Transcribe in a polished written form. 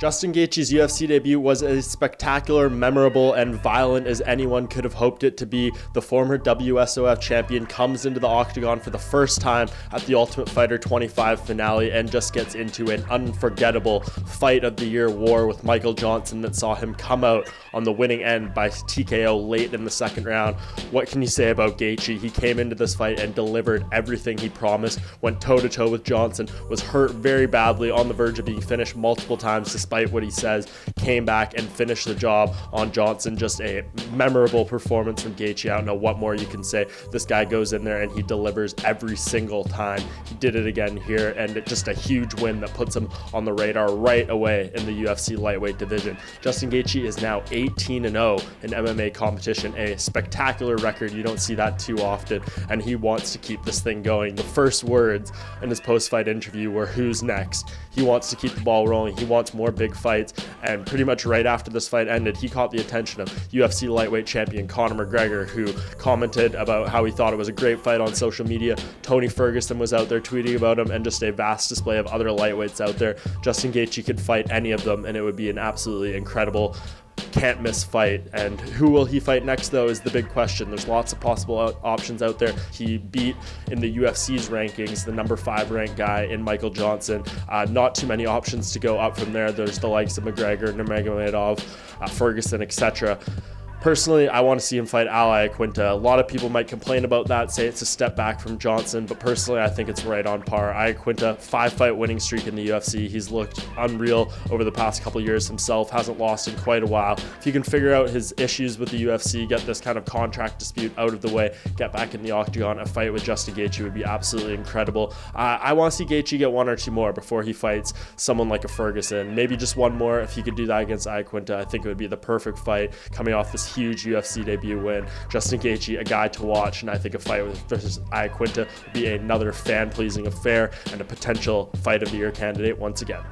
Justin Gaethje's UFC debut was as spectacular, memorable, and violent as anyone could have hoped it to be. The former WSOF champion comes into the octagon for the first time at the Ultimate Fighter 25 finale and just gets into an unforgettable fight of the year war with Michael Johnson that saw him come out on the winning end by TKO late in the second round. What can you say about Gaethje? He came into this fight and delivered everything he promised, went toe-to-toe with Johnson, was hurt very badly on the verge of being finished multiple times despite what he says, came back and finished the job on Johnson. Just a memorable performance from Gaethje. I don't know what more you can say. This guy goes in there and he delivers every single time. He did it again here, and just a huge win that puts him on the radar right away in the UFC lightweight division. Justin Gaethje is now 18-0 in MMA competition, a spectacular record. You don't see that too often, and he wants to keep this thing going. The first words in his post-fight interview were, "Who's next?" He wants to keep the ball rolling. He wants more big fights, and pretty much right after this fight ended, he caught the attention of UFC lightweight champion Conor McGregor, who commented about how he thought it was a great fight on social media. Tony Ferguson was out there tweeting about him, and just a vast display of other lightweights out there. Justin Gaethje could fight any of them, and it would be an absolutely incredible, can't miss fight. And who will he fight next, though, is the big question. There's lots of possible options out there. He beat, in the UFC's rankings, the number 5 ranked guy in Michael Johnson. Not too many options to go up from there. There's the likes of McGregor, Nurmagomedov, Ferguson, etc. Personally, I want to see him fight Al Iaquinta. A lot of people might complain about that, say it's a step back from Johnson, but personally, I think it's right on par. Iaquinta, 5-fight winning streak in the UFC. He's looked unreal over the past couple years himself, hasn't lost in quite a while. If he can figure out his issues with the UFC, get this kind of contract dispute out of the way, get back in the octagon, a fight with Justin Gaethje would be absolutely incredible. I want to see Gaethje get 1 or 2 more before he fights someone like a Ferguson. Maybe just 1 more. If he could do that against Iaquinta, I think it would be the perfect fight coming off this huge UFC debut win. Justin Gaethje, a guy to watch, and I think a fight versus Iaquinta would be another fan-pleasing affair and a potential fight of the year candidate once again.